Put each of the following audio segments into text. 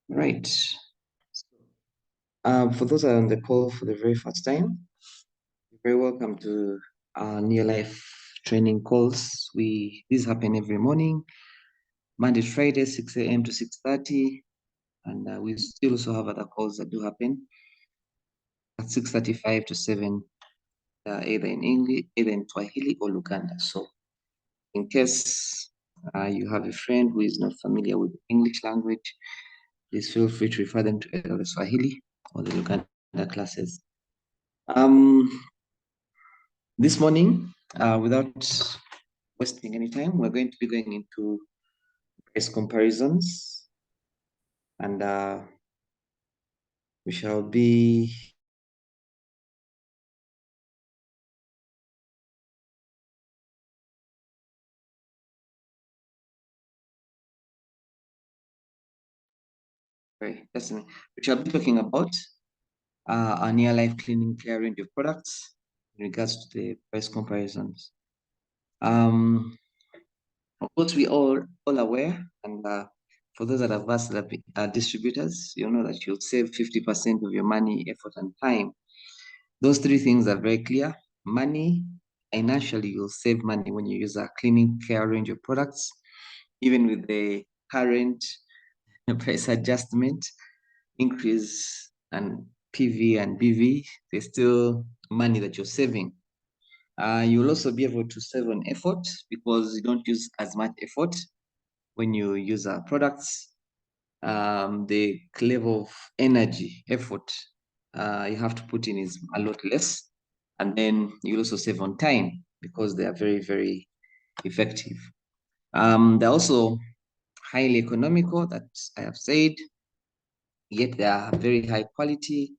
Right. For those that are on the call for the very first time, you're very welcome to our near life training calls. These happen every morning, Monday, Friday, 6 a.m. to 6:30. And we still also have other calls that do happen at 6:35 to 7, either in English, either in Swahili or Luganda. So in case you have a friend who is not familiar with the English language, please feel free to refer them to either the Swahili or the Luganda classes. This morning, without wasting any time, we're going to be going into price comparisons, and we shall be we shall be talking about our near life cleaning care range of products in regards to the price comparisons. Of course, we all aware, and for those that have us that are distributors, you know that you'll save 50% of your money, effort, and time. Those three things are very clear. Money, financially, you'll save money when you use a cleaning care range of products, even with the current price adjustment increase and PV and BV, there's still money that you're saving. You'll also be able to save on effort because you don't use as much effort when you use our products. The level of energy, effort you have to put in is a lot less. And then you also save on time because they are very, very effective. They're also highly economical, that I have said, yet they are very high quality.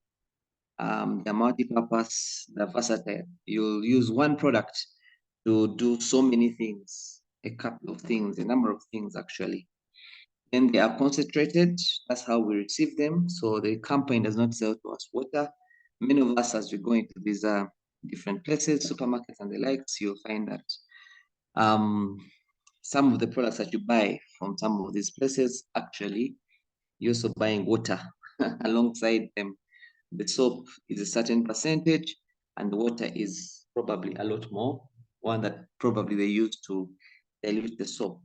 They're multi-purpose, they're versatile. You'll use one product to do so many things, a couple of things, a number of things actually. And they are concentrated. That's how we receive them. So the company does not sell to us water. Many of us, as we go into these different places, supermarkets and the likes, you'll find that some of the products that you buy from some of these places, actually, you're also buying water alongside them. The soap is a certain percentage, and the water is probably a lot more, one that probably they use to dilute the soap.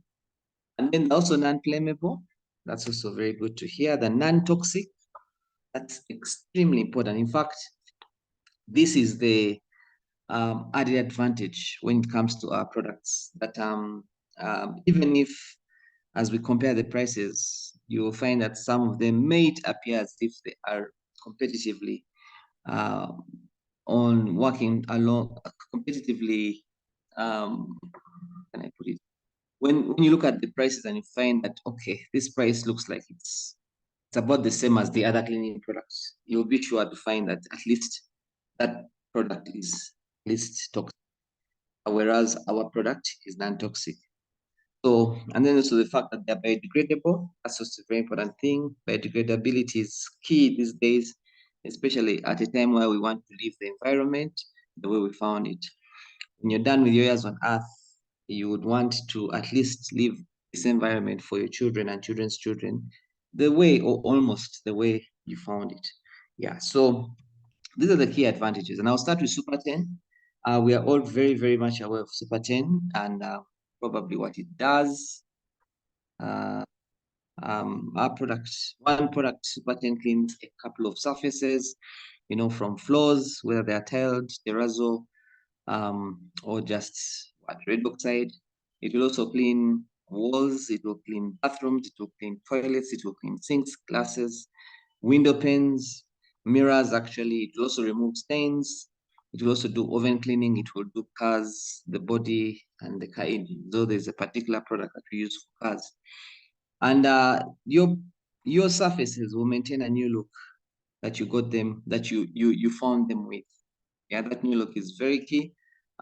And then also non-flammable. That's also very good to hear. The non-toxic, that's extremely important. In fact, this is the added advantage when it comes to our products. That even if, as we compare the prices, you will find that some of them may appear as if they are competitively on working along competitively. Can I put it? When you look at the prices and you find that okay, this price looks like it's about the same as the other cleaning products, you'll be sure to find that at least that product is at least toxic, whereas our product is non-toxic. So, and then also the fact that they're biodegradable, that's also a very important thing. Biodegradability is key these days, especially at a time where we want to leave the environment the way we found it. When you're done with your years on Earth, you would want to at least leave this environment for your children and children's children the way or almost the way you found it. Yeah, so these are the key advantages. And I'll start with Super 10. We are all very, very much aware of Super 10 and probably what it does. Our products, one product, Super 10 cleans a couple of surfaces, from floors, whether they are tiled, terrazzo, or just red oxide. It will also clean walls, it will clean bathrooms, it will clean toilets, it will clean sinks, glasses, window panes, mirrors. Actually, it will also remove stains. It will also do oven cleaning. It will do cars, the body, and the car engine. So there's a particular product that we use for cars. And your surfaces will maintain a new look that you got them, that you found them with. Yeah, that new look is very key.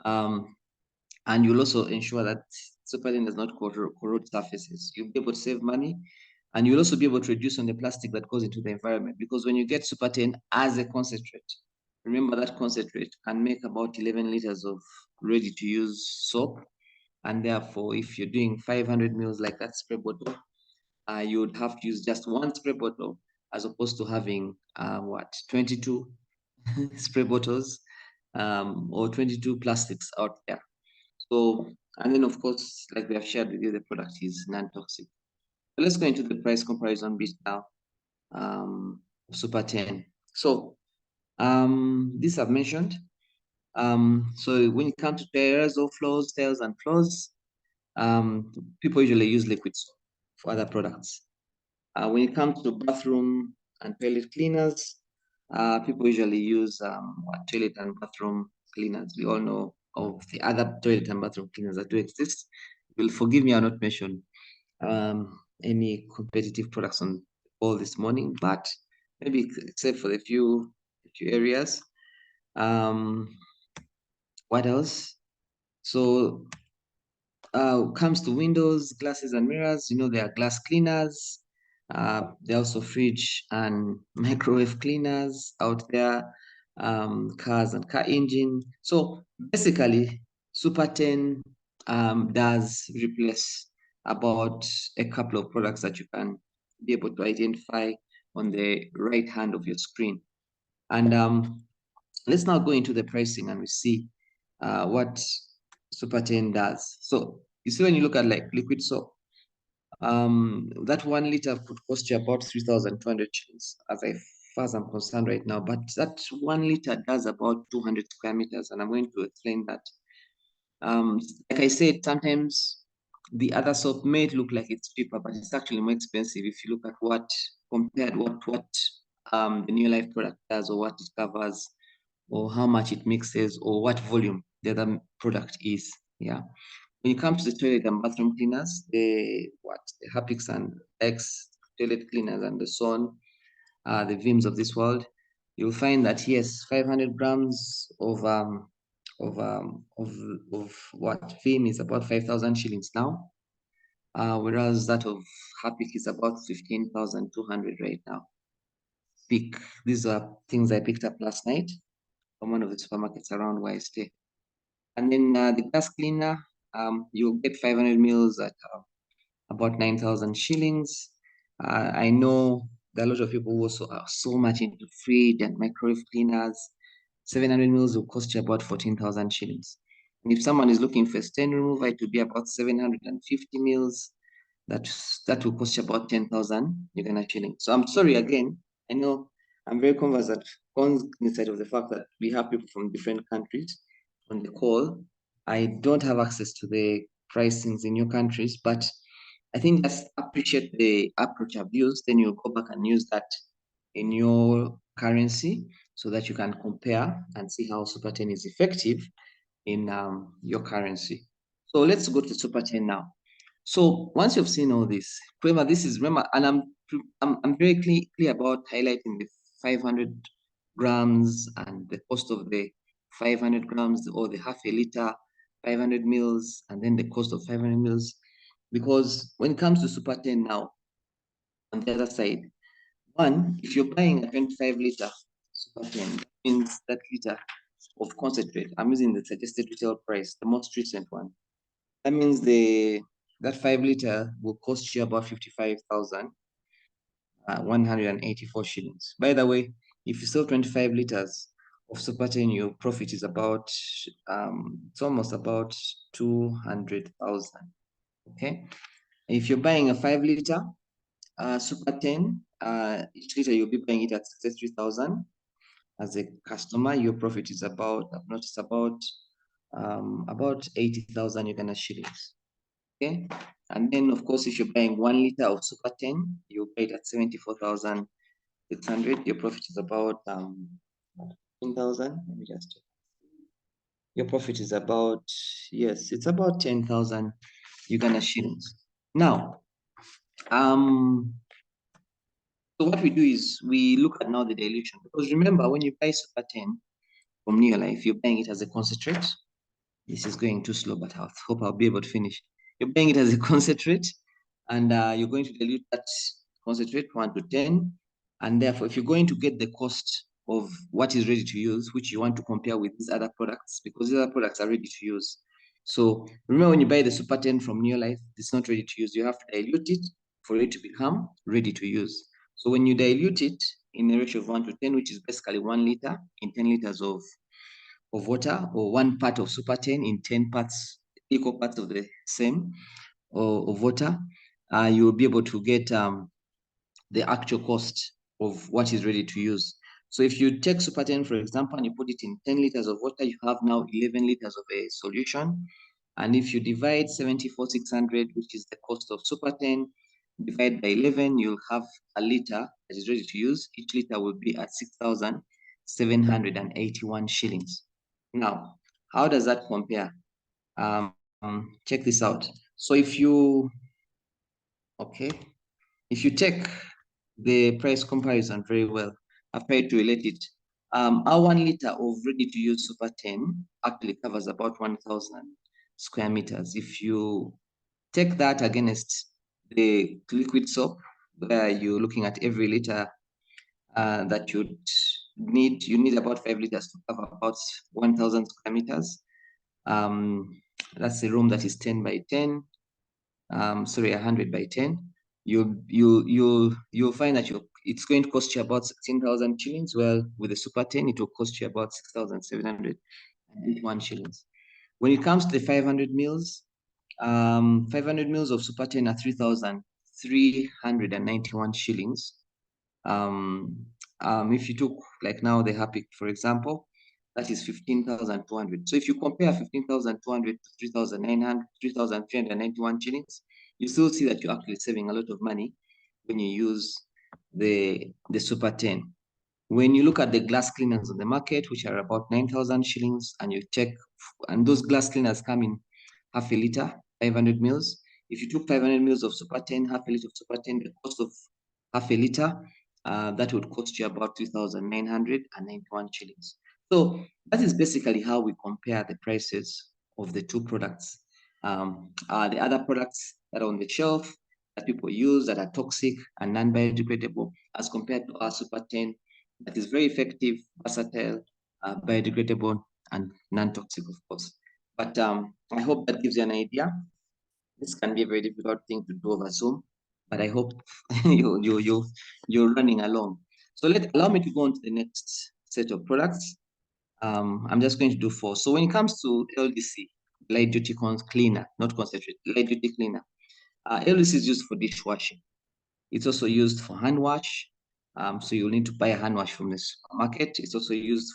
And you'll also ensure that Super 10 does not corrode surfaces. You'll be able to save money, and you'll also be able to reduce on the plastic that goes into the environment, because when you get Super 10 as a concentrate, remember that concentrate can make about 11 liters of ready-to-use soap. And therefore, if you're doing 500 mils like that spray bottle, you would have to use just one spray bottle as opposed to having 22 spray bottles or 22 plastics out there. So, and then of course, like we have shared with you, the product is non-toxic. So let's go into the price comparison bit now. Super 10. So this I've mentioned. So when it comes to aerosol floors, tails, and floors, people usually use liquid soap for other products. When it comes to bathroom and toilet cleaners, people usually use toilet and bathroom cleaners. We all know of the other toilet and bathroom cleaners that do exist. You'll forgive me, I'll not mention any competitive products on all this morning, but maybe except for a few areas. What else? So comes to windows, glasses, and mirrors, there are glass cleaners. There are also fridge and microwave cleaners out there, cars and car engine. So basically, Super 10 does replace about a couple of products that you can be able to identify on the right hand of your screen. And let's now go into the pricing and we see what Super 10 does. So you see when you look at like liquid soap, that 1 liter could cost you about 3,200 shillings far as I'm concerned right now. But that 1 liter does about 200 square meters, and I'm going to explain that. Like I said, sometimes the other soap may look like it's cheaper, but it's actually more expensive if you look at what the New Life product does, or what it covers, or how much it mixes, or what volume the other product is. Yeah. When it comes to the toilet and bathroom cleaners, the Harpix and X toilet cleaners and the so on, the Vims of this world, you'll find that yes, 500 grams of what Vim is about 5,000 shillings now, whereas that of Harpic is about 15,200 right now. These are things I picked up last night from one of the supermarkets around where I stay. And then the gas cleaner, you'll get 500 mils at about 9,000 shillings. I know there are a lot of people who also are so much into fridge and microwave cleaners. 700 mils will cost you about 14,000 shillings. And if someone is looking for a stain remover, it will be about 750 mils. That will cost you about 10,000 Uganda shillings. So I'm sorry again. I know I'm very cognizant of the fact that we have people from different countries on the call. I don't have access to the pricings in your countries, but I think just appreciate the approach I've used. Then you go back and use that in your currency so that you can compare and see how Super 10 is effective in your currency. So let's go to Super 10 now. So once you've seen all this, remember, and I'm very clear about highlighting the 500 grams and the cost of the 500 grams or the half a liter, 500 mils, and then the cost of 500 mils. Because when it comes to Super 10 now, on the other side, one, if you're buying a 25 liter Super 10, that means that liter of concentrate, I'm using the suggested retail price, the most recent one. That means that 5 liter will cost you about 55,184 shillings. By the way, if you sell 25 liters of Super 10, your profit is about, it's almost about 200,000. Okay. If you're buying a 5 liter Super 10, each liter you'll be buying it at 63,000. As a customer, your profit is about, I've noticed about 80,000 Uganda shillings. Okay. And then, of course, if you're buying 1 liter of Super 10, you pay it at 74,600. Your profit is about 10,000. Let me just check. Your profit is about, yes, it's about 10,000 Uganda shillings. Now, so what we do is we look at now the dilution, because remember, when you buy Super 10 from New Life, you're buying it as a concentrate. This is going too slow, but I hope I'll be able to finish. You're buying it as a concentrate, and you're going to dilute that concentrate 1 to 10. And therefore, if you're going to get the cost of what is ready to use, which you want to compare with these other products, because these other products are ready to use. So remember, when you buy the Super 10 from New Life, it's not ready to use. You have to dilute it for it to become ready to use. So when you dilute it in a ratio of 1 to 10, which is basically 1 liter in 10 liters of water, or 1 part of super 10 in 10 parts, equal parts of the same of water, you will be able to get the actual cost of what is ready to use. So if you take super 10, for example, and you put it in 10 liters of water, you have now 11 liters of a solution. And if you divide 74,600, which is the cost of super 10, divide by 11, you'll have a liter that is ready to use. Each liter will be at 6,781 shillings. Now, how does that compare? Check this out. So if you take the price comparison very well, I've tried to relate it. Our 1 liter of ready-to-use Super 10 actually covers about 1,000 square meters. If you take that against the liquid soap, where you're looking at every liter that you need about 5 liters to cover about 1,000 square meters. That's a room that is 10 by 10. 100 by 10. You'll find that it's going to cost you about 16,000 shillings. Well, with the Super 10, it will cost you about 6,781 shillings. When it comes to the 500 mils, 500 mils of Super 10 are 3,391 shillings. If you took, like now, the Happy, for example, that is 15,200. So if you compare 15,200 to 3,391 shillings, you still see that you're actually saving a lot of money when you use the Super 10. When you look at the glass cleaners on the market, which are about 9,000 shillings, and you check, and those glass cleaners come in half a liter, 500 mils. If you took 500 mils of Super 10, half a liter of Super 10, the cost of half a liter, that would cost you about 2,991 shillings. So that is basically how we compare the prices of the two products. The other products that are on the shelf that people use that are toxic and non-biodegradable, as compared to our Super 10 that is very effective, versatile, biodegradable, and non-toxic, of course. But I hope that gives you an idea. This can be a very difficult thing to do over Zoom, but I hope you're running along. So allow me to go on to the next set of products. I'm just going to do 4. So when it comes to LDC, light duty cleaner, not concentrate, light duty cleaner. LDC is used for dishwashing. It's also used for hand wash. So you'll need to buy a hand wash from the supermarket. It's also used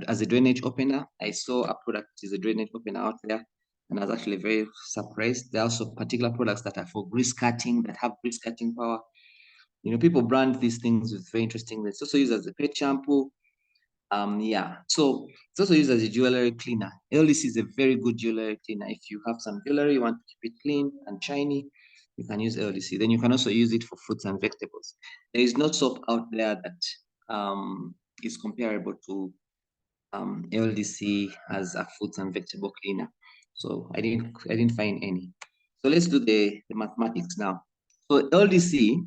as a drainage opener. I saw a product that is a drainage opener out there, and I was actually very surprised. There are also particular products that are for grease cutting, that have grease cutting power. People brand these things with very interesting. It's also used as a pet shampoo. So it's also used as a jewelry cleaner. LDC is a very good jewelry cleaner. If you have some jewelry, you want to keep it clean and shiny, you can use LDC. Then you can also use it for fruits and vegetables. There is no soap out there that is comparable to LDC as a fruits and vegetable cleaner. So I didn't find any. So let's do the mathematics now. So LDC,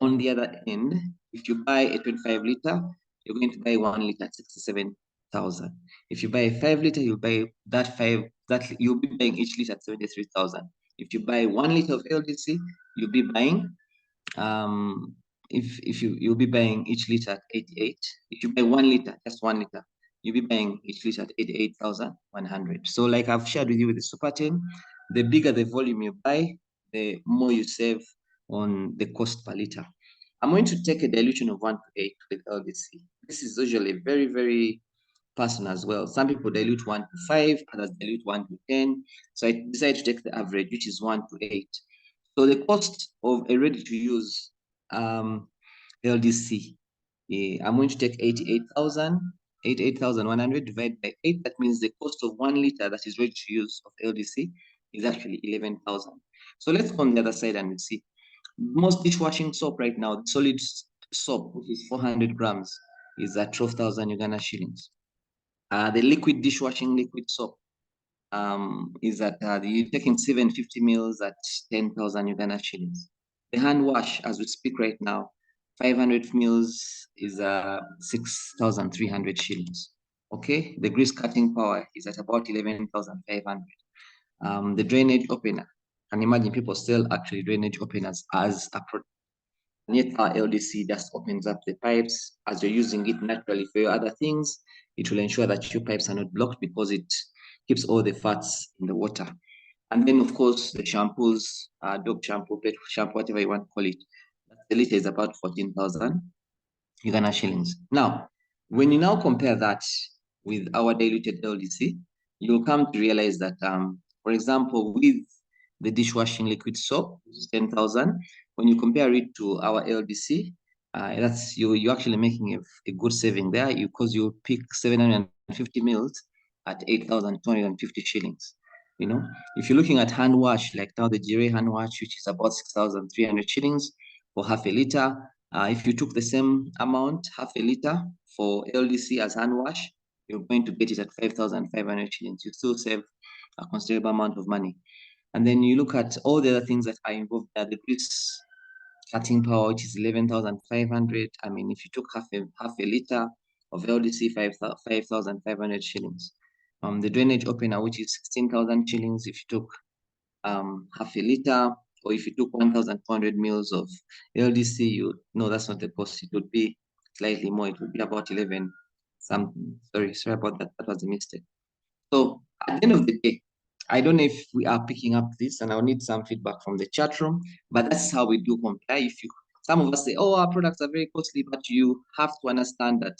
on the other end, if you buy a 25 liter, you're going to buy 1 liter at 67,000. If you buy a 5 liter, you'll buy you'll be buying each liter at 73,000. If you buy 1 liter of LDC, you'll be buying you'll be buying each liter at 88. If you buy 1 liter, just 1 liter, you'll be buying each liter at 88,100. So like I've shared with you with the Super 10, the bigger the volume you buy, the more you save on the cost per liter. I'm going to take a dilution of 1 to 8 with LDC. This is usually very, very personal as well. Some people dilute 1 to 5, others dilute 1 to 10. So I decided to take the average, which is 1 to 8. So the cost of a ready-to-use LDC, I'm going to take 88,100 divided by 8. That means the cost of 1 liter that is ready to use of LDC is actually 11,000. So let's go on the other side and we'll see. Most dishwashing soap right now, the solid soap, which is 400 grams, is at 12,000 Uganda shillings. The liquid dishwashing liquid soap is at you're taking 750 mils at 10,000 Uganda shillings. The hand wash, as we speak right now, 500 mils is 6,300 shillings. Okay, the grease cutting power is at about 11,500. The drainage opener, And imagine people still actually drainage openers as a product. And yet our LDC just opens up the pipes as you're using it naturally for your other things. It will ensure that your pipes are not blocked because it keeps all the fats in the water. And then, of course, the shampoos, dog shampoo, pet shampoo, whatever you want to call it, the liter is about 14,000 Uganda shillings. Now, when you now compare that with our diluted LDC, you'll come to realize that, for example, with the dishwashing liquid soap, which is 10,000, when you compare it to our LDC, that's you're actually making a good saving there because you pick 750 mils at 8,250 shillings. You know, if you're looking at hand wash, like now the Jire hand wash, which is about 6,300 shillings for half a liter, if you took the same amount, half a liter for LDC as hand wash, you're going to get it at 5,500 shillings. You still save a considerable amount of money. And then you look at all the other things that are involved there, the grease cutting power, which is 11,500. I mean, if you took half a liter of LDC, 5,500 shillings. The drainage opener, which is 16,000 shillings, if you took half a liter, or if you took 1,400 mils of LDC, you no, that's not the cost. It would be slightly more. It would be about 11 something. Sorry about that. That was a mistake. So at the end of the day, I don't know if we are picking up this, and I'll need some feedback from the chat room. But that's how we do compare. If you, some of us say, "Oh, our products are very costly," but you have to understand that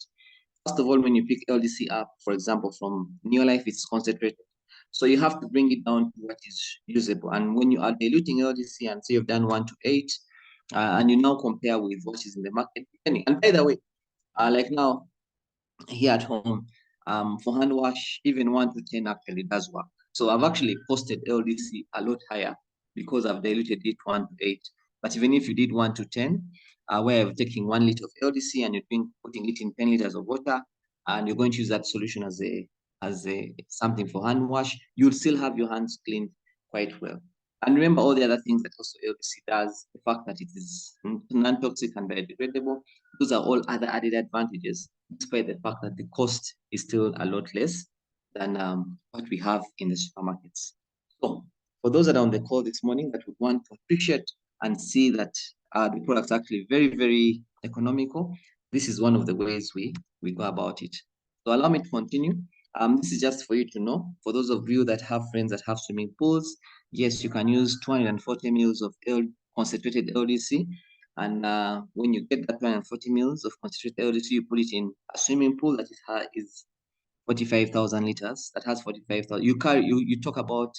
first of all, when you pick LDC up, for example, from Neolife, it's concentrated. So you have to bring it down to what is usable. And when you are diluting LDC and say you've done 1 to 8, and you now compare with what is in the market, and by the way, like now here at home, for hand wash, even 1 to 10 actually does work. So I've actually posted LDC a lot higher because I've diluted it 1 to 8. But even if you did 1 to 10, where you're taking 1 liter of LDC and you're putting it in 10 liters of water, and you're going to use that solution as a something for hand wash, you'll still have your hands cleaned quite well. And remember all the other things that also LDC does, the fact that it is non-toxic and biodegradable, those are all other added advantages, despite the fact that the cost is still a lot less than what we have in the supermarkets. So for those that are on the call this morning that would want to appreciate and see that the product's actually very, very economical, this is one of the ways we go about it. So allow me to continue. This is just for you to know. For those of you that have friends that have swimming pools, yes, you can use 240 mils of concentrated LDC. And when you get that 240 mils of concentrated LDC, you put it in a swimming pool that is 45,000 liters. That has 45,000. You talk about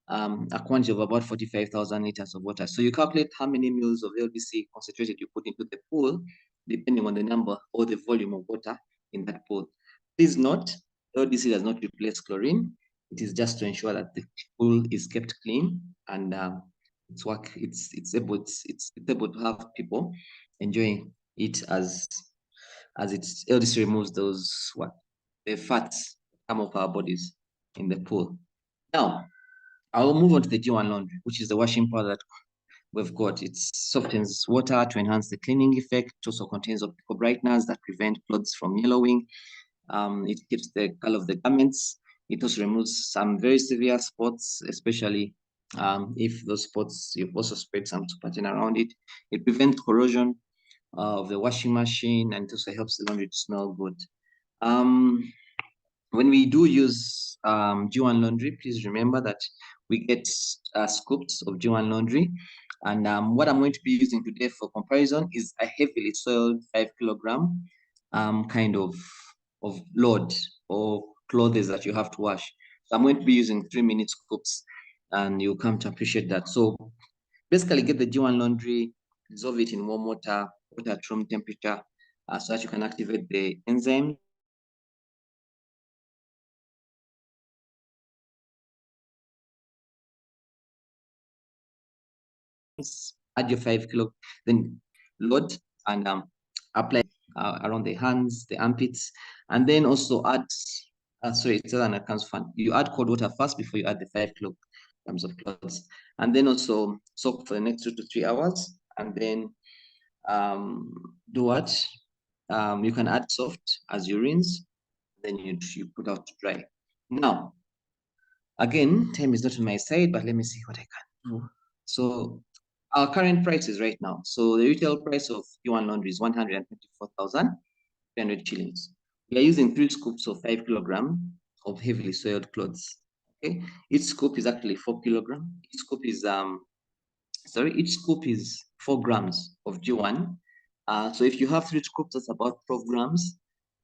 a quantity of about 45,000 liters of water. So you calculate how many mils of LDC concentrated you put into the pool, depending on the number or the volume of water in that pool. Please note, LDC does not replace chlorine. It is just to ensure that the pool is kept clean and it's able to have people enjoying it as its LDC removes the fats that come off our bodies in the pool. Now, I will move on to the G1 laundry, which is the washing powder that we've got. It softens water to enhance the cleaning effect. It also contains optical brighteners that prevent clothes from yellowing. It keeps the color of the garments. It also removes some very severe spots, especially if those spots, you've also spread some pattern around it. It prevents corrosion of the washing machine, and it also helps the laundry to smell good. When we do use G1 laundry, please remember that we get scoops of G1 laundry. And what I'm going to be using today for comparison is a heavily soiled 5 kilogram kind of load or clothes that you have to wash. So I'm going to be using 3-minute scoops, and you'll come to appreciate that. So basically get the G1 laundry, dissolve it in warm water at room temperature, so that you can activate the enzyme. Add your 5 kilo, then load and apply around the hands, the armpits, and then also add. Sorry, it's an accounts fun. You add cold water first before you add the 5 kilograms of clothes, and then also soak for the next 2 to 3 hours, and then do what? You can add soft as you rinse, then you put out to dry. Now, again, time is not on my side, but let me see what I can do. So our current prices right now. So the retail price of G1 laundry is 124,300 shillings. We are using 3 scoops of 5 kilograms of heavily soiled clothes. Okay, each scoop is actually 4 kilograms. Each scoop is 4 grams of G1. So if you have 3 scoops, that's about 12 grams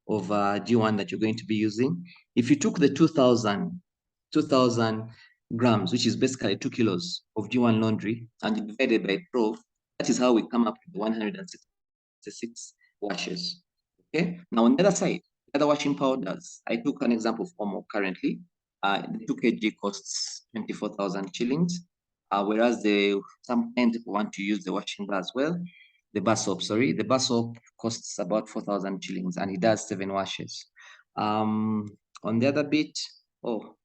of G1 that you're going to be using. If you took the 2,000 grams, which is basically 2 kilos of G1 laundry, and you divided by 12, that is how we come up with 166 washes. Okay. Now on the other side, the other washing powders, I took an example of Omo currently. The 2 kg costs 24,000 shillings, whereas some people want to use the washing bar as well. The bar soap, sorry, the bar soap costs about 4,000 shillings, and it does 7 washes. On the other bit, oh,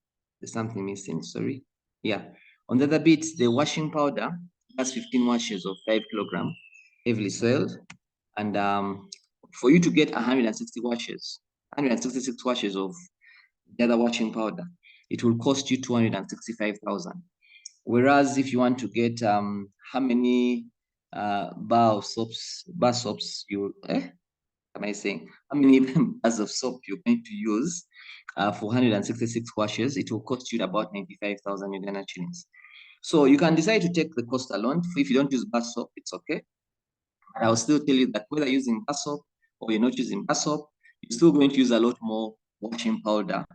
there's something missing, sorry. Yeah, on the other bit, the washing powder has 15 washes of 5 kilograms, heavily soiled, and for you to get 160 washes, 166 washes of the other washing powder, it will cost you 265,000. Whereas if you want to get how many bar soaps am I saying? How many bars of soap you're going to use for 166 washes, it will cost you about 95,000 Uganda shillings. So you can decide to take the cost alone. If you don't use bar soap, it's okay. But I'll still tell you that whether using bar soap or you're not using bar soap, you're still going to use a lot more washing powder.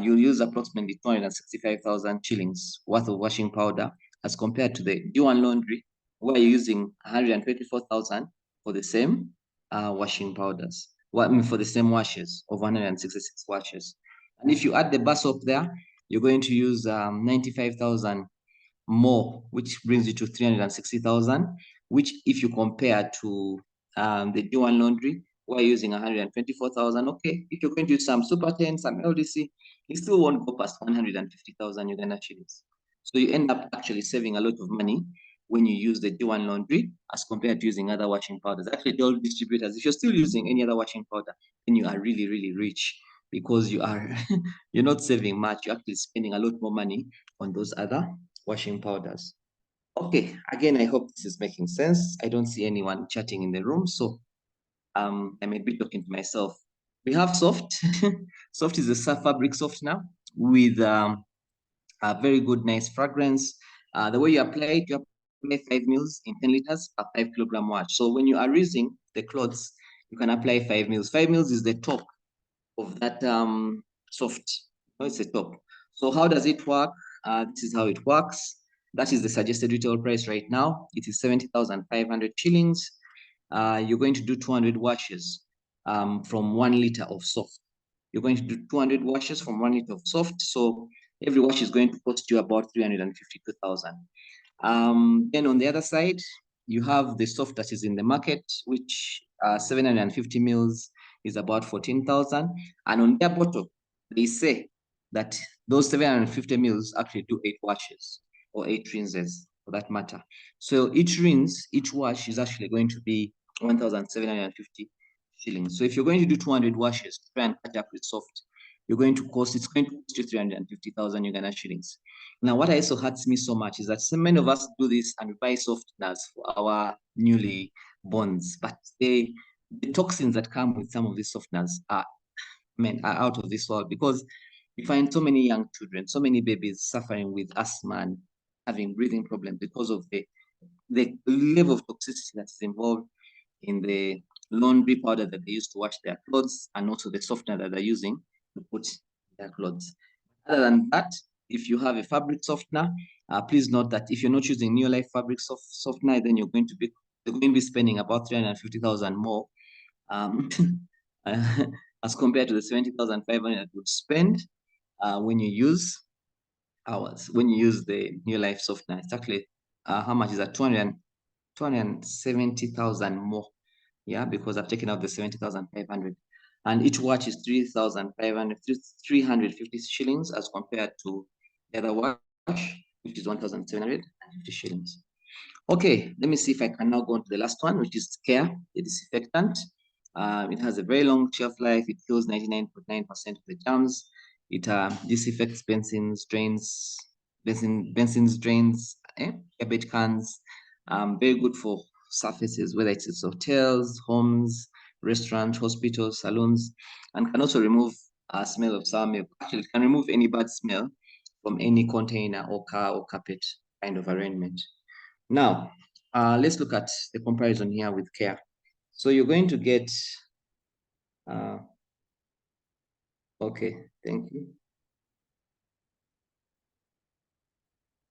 You'll use approximately 265,000 shillings worth of washing powder as compared to the G1 laundry, where you're using 124,000 for the same washing powders. For the same washes of 166 washes. And if you add the bar soap there, you're going to use 95,000 more, which brings you to 360,000, which if you compare to the G1 laundry, we're using 124,000. Okay, if you're going to use some Super 10, some LDC, you still won't go past 150,000 Uganda shillings. So you end up actually saving a lot of money when you use the G1 laundry as compared to using other washing powders. Actually, tell distributors, if you're still using any other washing powder, then you are really, really rich because you're not saving much. You're actually spending a lot more money on those other washing powders. Okay, again, I hope this is making sense. I don't see anyone chatting in the room, so I may be talking to myself. We have soft. Soft is a fabric softener with a very good, nice fragrance. The way you apply it, you apply 5 mils in 10 liters per 5 kilogram wash. So when you are using the clothes, you can apply 5 mils. 5 mils is the top of that soft. No, it's a top. So how does it work? This is how it works. That is the suggested retail price right now. It is 70,500 shillings. You're going to do 200 washes from 1 liter of soft. You're going to do 200 washes from 1 liter of soft. So every wash is going to cost you about 352,000. Then on the other side, you have the soft that is in the market, which 750 mils is about 14,000. And on their bottle, they say that those 750 mils actually do 8 washes or 8 rinses for that matter. So each rinse, each wash is actually going to be 1,750 shillings. So if you're going to do 200 washes to try and catch up with soft, it's going to cost you 350,000 Uganda shillings. Now, what also hurts me so much is that so many of us do this and we buy softeners for our newly borns, but the toxins that come with some of these softeners are out of this world, because you find so many young children, so many babies suffering with asthma and having breathing problems because of the level of toxicity that's involved in the laundry powder that they use to wash their clothes, and also the softener that they're using to put their clothes. Other than that, if you have a fabric softener, please note that if you're not using New Life fabric softener, then you're going to be spending about 350,000 more as compared to the 70,500 that you would spend when you use the New Life softener. It's actually how much is that? 270,000 more. Yeah, because I've taken out the 70,500. And each watch is 350 shillings as compared to the other watch, which is 1,750 shillings. Okay, let me see if I can now go on to the last one, which is Care, the disinfectant. It has a very long shelf life. It kills 99.9% of the germs. It disinfects benzene drains, Garbage cans, very good for surfaces, whether it's hotels, homes, restaurants, hospitals, salons, and can also remove a smell of sour milk. Actually, it can remove any bad smell from any container or car or carpet kind of arrangement. Now, let's look at the comparison here with care. So you're going to get, uh, okay, thank you.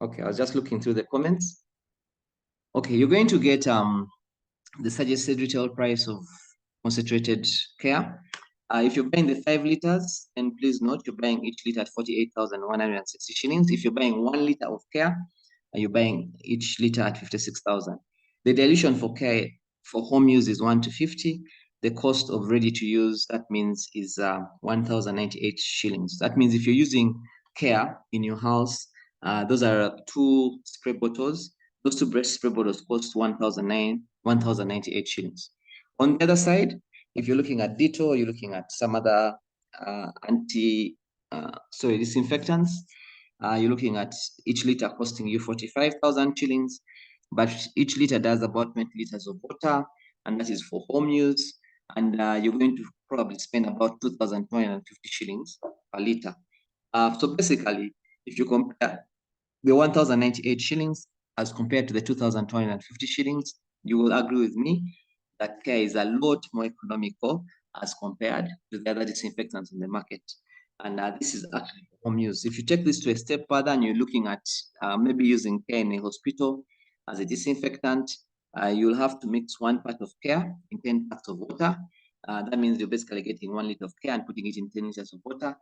Okay, I was just looking through the comments. Okay, you're going to get the suggested retail price of concentrated care. If you're buying the 5 liters, then please note you're buying each liter at 48,160 shillings. If you're buying 1 liter of care, you're buying each liter at 56,000. The dilution for care for home use is 1 to 50. The cost of ready to use, that means, is 1,098 shillings. That means if you're using care in your house, those are 2 spray bottles. Those 2 breast spray bottles cost 1,098 shillings. On the other side, if you're looking at Dettol, you're looking at some other disinfectants, you're looking at each liter costing you 45,000 shillings, but each liter does about 20 liters of water, and that is for home use. And you're going to probably spend about 2,250 shillings per liter. So basically, if you compare the 1,098 shillings as compared to the 2,250 shillings, you will agree with me that care is a lot more economical as compared to the other disinfectants in the market. And this is actually home use. If you take this to a step further and you're looking at maybe using care in a hospital as a disinfectant, you'll have to mix 1 part of care in 10 parts of water. That means you're basically getting 1 liter of care and putting it in 10 liters of water.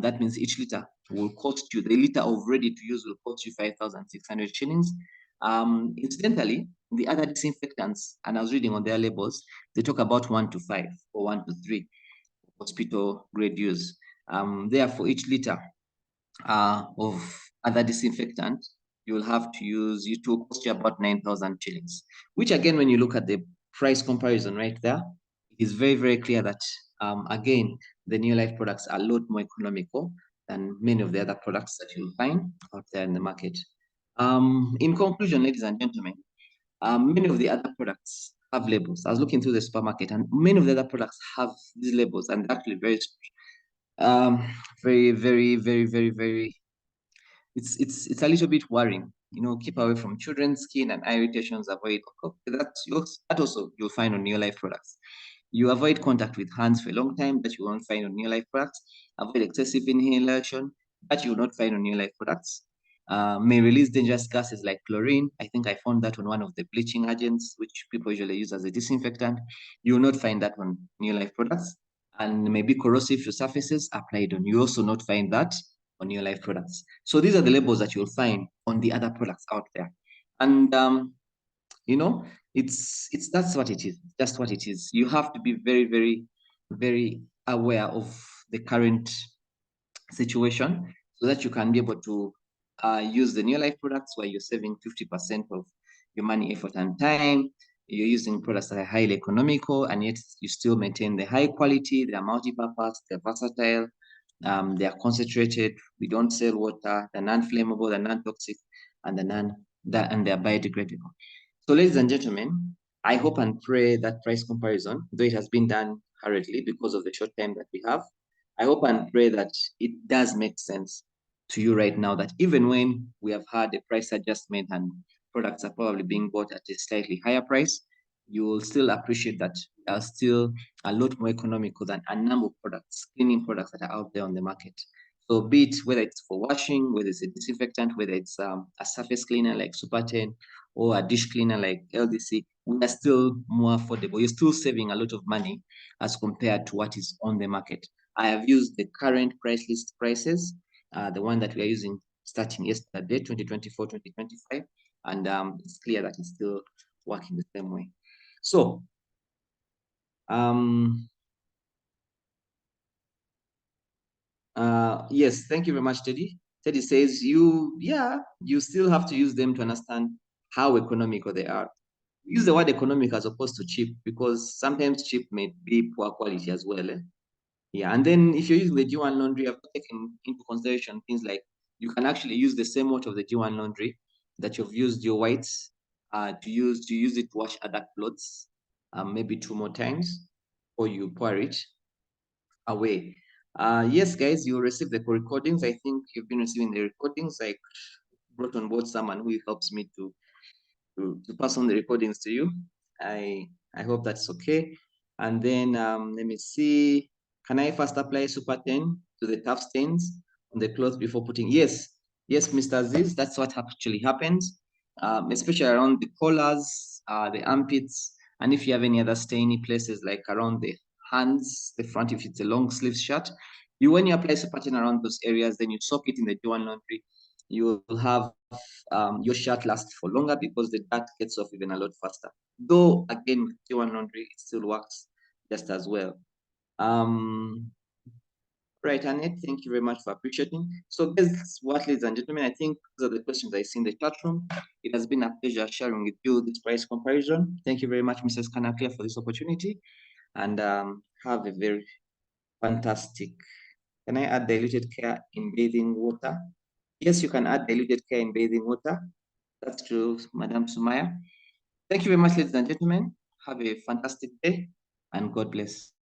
That means each liter will cost you, the liter of ready to use will cost you 5,600 shillings. Incidentally, the other disinfectants, and I was reading on their labels, they talk about 1 to 5 or 1 to 3 hospital grade use. Therefore, each liter of other disinfectant, you'll have to use, it will cost you about 9,000 shillings, which again, when you look at the price comparison right there, it is very, very clear that, again, the New Life products are a lot more economical than many of the other products that you'll find out there in the market. In conclusion, ladies and gentlemen, many of the other products have labels. I was looking through the supermarket, and many of the other products have these labels, and actually very, very, very, very, very. It's a little bit worrying. Keep away from children's skin and eye irritations. Avoid that also you'll find on New Life products. You avoid contact with hands for a long time, that you won't find on New Life products. Avoid excessive inhalation, that you will not find on New Life products. May release dangerous gases like chlorine. I think I found that on one of the bleaching agents, which people usually use as a disinfectant. You will not find that on New Life products. And may be corrosive to surfaces applied on. You also not find that on New Life products. So these are the labels that you'll find on the other products out there. And it's that's what it is. Just what it is. You have to be very, very, very aware of the current situation so that you can be able to use the New Life products where you're saving 50% of your money, effort, and time. You're using products that are highly economical, and yet you still maintain the high quality. They are multi-purpose, they're versatile, they are concentrated. We don't sell water. They're non-flammable, they're non-toxic, and they're biodegradable. So, ladies and gentlemen, I hope and pray that price comparison, though it has been done hurriedly because of the short time that we have, I hope and pray that it does make sense to you right now, that even when we have had a price adjustment and products are probably being bought at a slightly higher price, you will still appreciate that they are still a lot more economical than a number of products, cleaning products that are out there on the market. So be it whether it's for washing, whether it's a disinfectant, whether it's a surface cleaner like Super 10 or a dish cleaner like LDC, we are still more affordable. You're still saving a lot of money as compared to what is on the market. I have used the current price list prices, the one that we are using starting yesterday, 2024, 2025, and it's clear that it's still working the same way. So, yes, thank you very much, Teddy. Teddy says you still have to use them to understand how economical they are. Use the word economic as opposed to cheap, because sometimes cheap may be poor quality as well. Yeah, and then if you're using the G1 laundry, I've taken into consideration things like you can actually use the same water of the G1 laundry that you've used your whites to use it to wash other clothes, maybe 2 more times, or you pour it away. Yes, guys, you receive the recordings. I think you've been receiving the recordings. I brought on board someone who helps me to pass on the recordings to you. I hope that's okay. And then let me see. Can I first apply Super 10 to the tough stains on the cloth before putting? Yes, yes, Mr. Aziz, that's what actually happens, especially around the collars, the armpits, and if you have any other stainy places like around the hands, the front, if it's a long sleeve shirt, when you apply Super 10 around those areas, then you soak it in the Joan laundry. You will have your shirt lasts for longer because the dirt gets off even a lot faster. Though again, with J1 laundry, it still works just as well. Right, Annette, thank you very much for appreciating. So guess what, ladies and gentlemen, I think those are the questions I see in the chat room. It has been a pleasure sharing with you this price comparison. Thank you very much, Mrs. Kanaklia, for this opportunity, and have a very fantastic. Can I add diluted care in bathing water? Yes, you can add diluted care in bathing water. That's true, Madam Sumaya. Thank you very much, ladies and gentlemen. Have a fantastic day, and God bless.